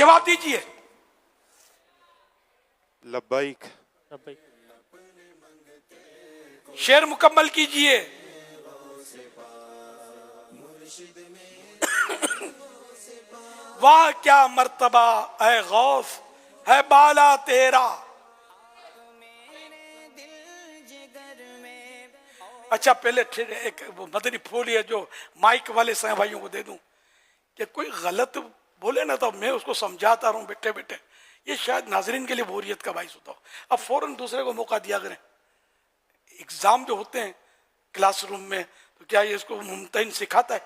जवाब दीजिए। लब्बाइक। शेर मुकम्मल कीजिए। वाह क्या मर्तबा ऐ गौस है बाला तेरा। अच्छा पहले एक वो मदनी फूल है जो माइक वाले सह भाइयों को दे दूं कि कोई गलत बोले ना तो मैं उसको समझाता रहूं बैठे बैठे, ये शायद नाजरीन के लिए बोरियत का बाइस होता हो। अब फौरन दूसरे को मौका दिया करें। एग्जाम जो होते हैं क्लासरूम में तो क्या ये इसको मुमतहिन सिखाता है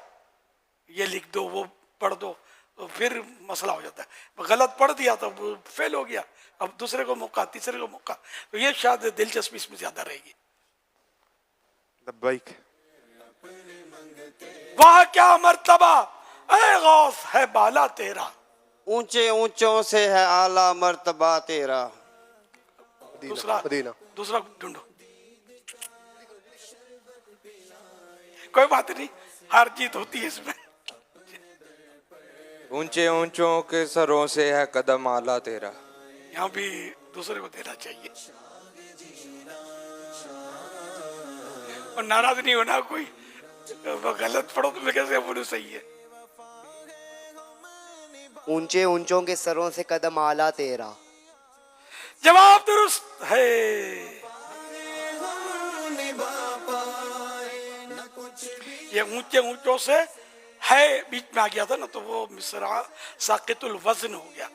ये लिख दो वो पढ़ दो, तो फिर मसला हो जाता है। गलत पढ़ दिया तो फेल हो गया, अब दूसरे को मौका, तीसरे को मौका, तो ये शायद दिलचस्पी इसमें ज्यादा रहेगी। लब्बाइक। वाह क्या मर्तबा ऐ गौस है बाला तेरा। ऊंचे ऊंचों से है आला मर्तबा तेरा। दूसरा मदीना। दूसरा ढूंढो। कोई बात नहीं, हार जीत होती है इसमें। ऊंचे ऊंचों के सरों से है कदम आला तेरा। यहाँ भी दूसरे को देना चाहिए और नाराज नहीं होना कोई। गलत पढ़ो तो मैं कैसे बोलूं सही है। ऊंचे ऊंचों के सरों से कदम आला तेरा। जवाब दुरुस्त है। ये ऊंचे ऊंचों से है बीच में आ गया था ना, तो वो मिसरा साकितुल वजन हो गया,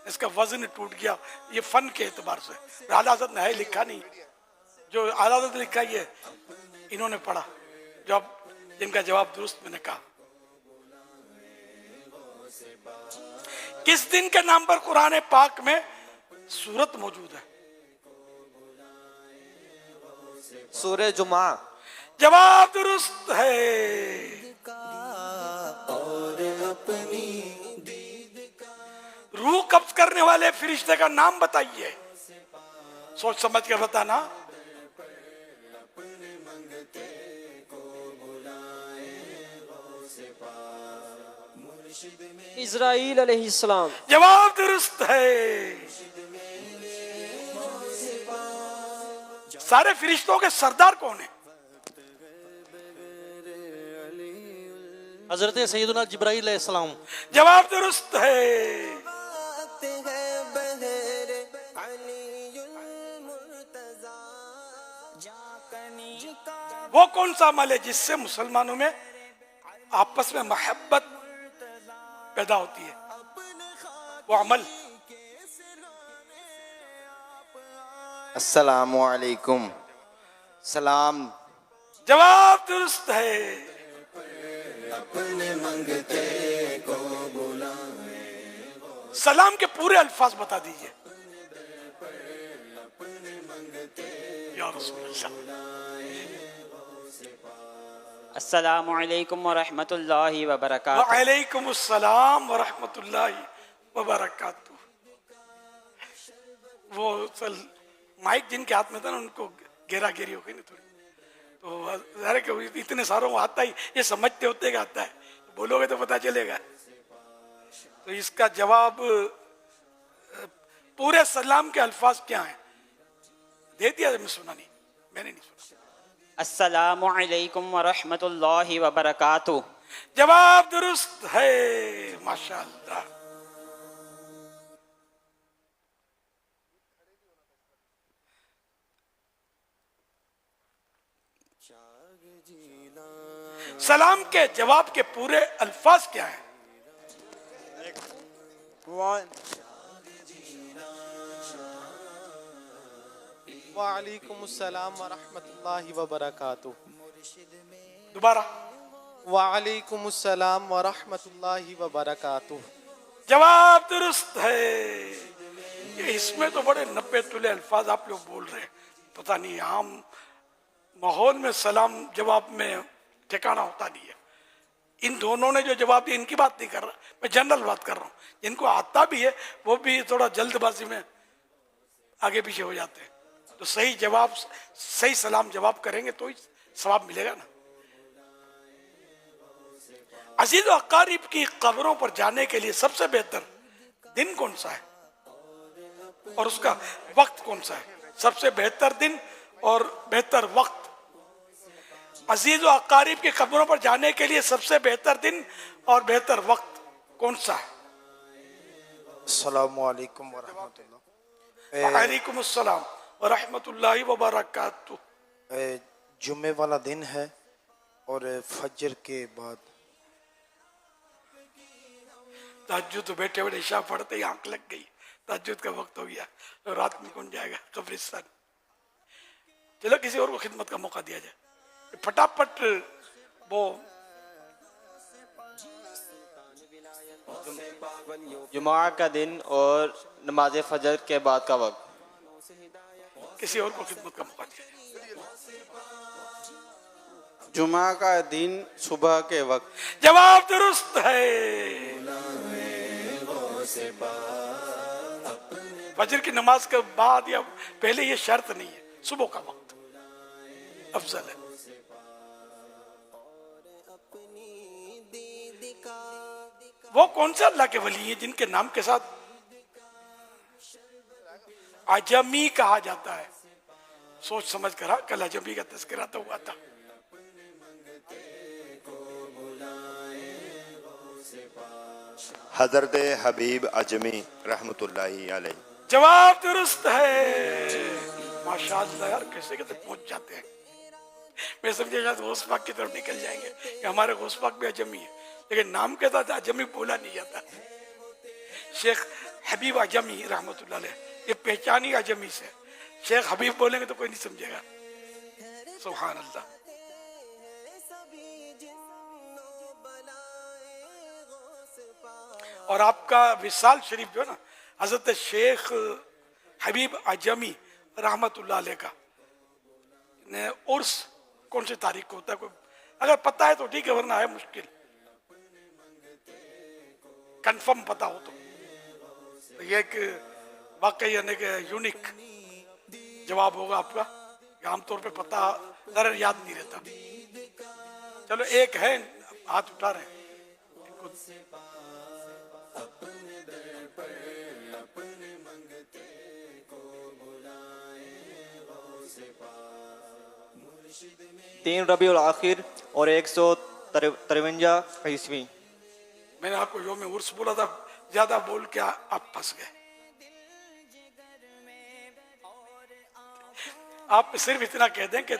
इसका वजन टूट गया। ये फन के एतबार से आला हज़रत ने है लिखा नहीं, जो आला हज़रत ने लिखा ये इन्होंने पढ़ा, जब जिनका जवाब दुरुस्त मैंने कहा। किस दिन के नाम पर कुरान पाक में सूरत मौजूद है? सूरह जुमा। जवाब दुरुस्त है। रूह कब्ज करने वाले फरिश्ते का नाम बताइए, सोच समझ कर बताना। इज़राइल अलैहिस्सलाम। जवाब दुरुस्त है। सारे फरिश्तों के सरदार कौन है? हजरत सैयदना जिब्राइल अलैहिस्सलाम। जवाब दुरुस्त है। वो कौन सा अमल है जिससे मुसलमानों में आपस में मोहब्बत पैदा होती है? वो अमल। अस्सलामु अलैकुम। सलाम। जवाब दुरुस्त है। सलाम के पूरे अल्फाज बता दीजिए। या रसूल अल्लाह। अस्सलामु अलैकुम व रहमतुल्लाहि व बरकातुहू। वालेकुम अस्सलाम व रहमतुल्लाहि व बरकातुहू। वो सल माइक जिनके हाथ में था ना उनको घेरा घेरी हो गई ना थोड़ी, तो ज़ाहिर है कि इतने सारों को आता ही, ये समझते होते का आता है, बोलोगे तो पता चलेगा। तो इसका जवाब पूरे सलाम के अल्फाज क्या हैं? दे दिया, मैं सुना नहीं, मैंने नहीं सुना। अस्सलामु अलैकुम व रहमतुल्लाहि व बरकातुहू। जवाब दुरुस्त है। माशाअल्लाह। सलाम के जवाब के पूरे अल्फाज क्या हैं? वालेकुम अस्सलाम व रहमतुल्लाहि व बरकातुहू। दोबारा। वालेकुम अस्सलाम व रहमतुल्लाहि व बरकातुहू। जवाब दुरुस्त है। ये इसमें तो बड़े नब्बे तुले अल्फाज आप लोग बोल रहे हैं, पता नहीं आम माहौल में सलाम जवाब में ठिकाना होता नहीं है। इन दोनों ने जो जवाब दिया इनकी बात नहीं कर रहा, मैं जनरल बात कर रहा हूँ। जिनको आता भी है वो भी थोड़ा जल्दबाजी में आगे पीछे हो जाते हैं। तो सही जवाब, सही सलाम जवाब करेंगे तो ही सवाब मिलेगा ना। अजीज व अकारीब की कब्रों पर जाने के लिए सबसे बेहतर दिन कौन सा है और उसका वक्त कौन सा है, सबसे बेहतर दिन और बेहतर वक्त। अजीज और अकारीब की कब्रों पर जाने के लिए सबसे बेहतर दिन और बेहतर वक्त कौन सा है? अस्सलामु अलैकुम वरहमतुल्लाह। वालेकुम अस्सलाम व रहमतुल्लाहि व बरकातुहू। जुम्मे वाला दिन है और फजर के बाद। तहज्जुद तो बैठे बैठे इशा पढ़ते ही आंख लग गई, तहज्जुद का वक्त हो गया, तो रात में कौन जाएगा कब्रिस्तान। चलो किसी और को खिदमत का मौका दिया जाए, फटाफट वो जुमा का दिन और नमाज फजर के बाद का वक्त। किसी और को खिदमत का मौका दिया जाए। जुमा का दिन सुबह के वक्त। जवाब दुरुस्त है। फजर की नमाज के बाद या पहले ये शर्त नहीं है, सुबह का वक्त अफजल है। वो कौन से अल्लाह के वली हैं जिनके नाम के साथ अजमी कहा जाता है? सोच समझ कर, कल अजमी का तस्करा तो हुआ था। हजरत हबीब अजमी रहमतुल्लाहि अलैह। जवाब दुरुस्त है। माशाअल्लाह यार, कैसे कैसे पहुंच जाते हैं। मैं समझे शायद गौस पाक की तरफ निकल जाएंगे कि हमारे गौस पाक भी अजमी है, लेकिन नाम के साथ अजमी बोला नहीं जाता। शेख हबीब अजमी रहमतुल्लाह अलैह, ये पहचान ही अजमी से। शेख हबीब बोलेंगे तो कोई नहीं समझेगा। सुभान अल्लाह। और आपका विसाल शरीफ जो है ना, हजरत शेख हबीब अजमी रहमतुल्लाह अलैह का उर्स कौन सी तारीख को होता है? कोई अगर पता है तो ठीक है, वरना है मुश्किल। कंफर्म पता हो तो ये एक वाकई यानी कि यूनिक जवाब होगा आपका। आमतौर पे पता जरा याद नहीं रहता। चलो एक है, हाथ उठा रहे हैं। तीन रबीउल आखिर और 153 ईस्वी। मैंने आपको योम उर्स बोला था, ज्यादा बोल के आप फंस गए। आप सिर्फ इतना कह दें कि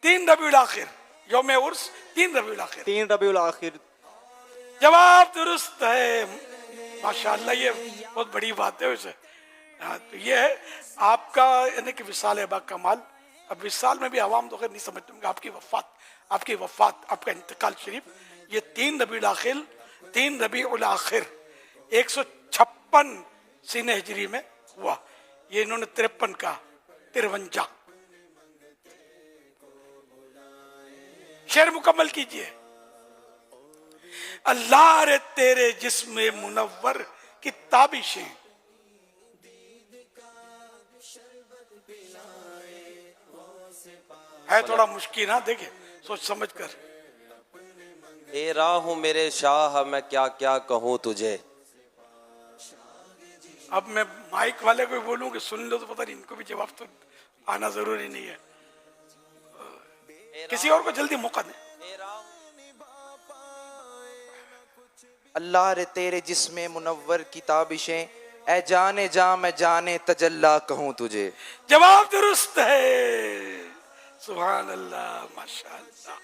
3 रबीउल आखिर, योम उर्स 3 रबीउल आखिर। 3 रबीउल आखिर। जवाब दुरुस्त है। माशाअल्लाह, ये बहुत बड़ी बात है वैसे। तो ये है आपका यानी कि विसाल है बाकमाल। अब विसाल में भी आवाम तो खैर नहीं समझते होंगे। आपकी वफात, आपका इंतकाल शरीफ ये 3 रबीउल आखिर 156 सीने हिजरी में हुआ। ये इन्होंने 53 का 53। शेर मुकम्मल कीजिए। अल्लाह रे तेरे जिस्म मुनव्वर की ताबिशें, है थोड़ा मुश्किल ना, देखिए सोच समझ कर। ए राह मेरे शाह, मैं क्या क्या कहूँ तुझे। अब मैं माइक वाले को बोलूं कि सुन लो तो पता नहीं, इनको भी जवाब तो आना जरूरी नहीं है। किसी और को जल्दी मौका दें। अल्लाह रे तेरे जिस्मे मुनव्वर की ताबिशें, ए जाने जा मैं जाने तजल्ला कहूँ तुझे। जवाब दुरुस्त है। सुभान अल्लाह, माशाअल्लाह।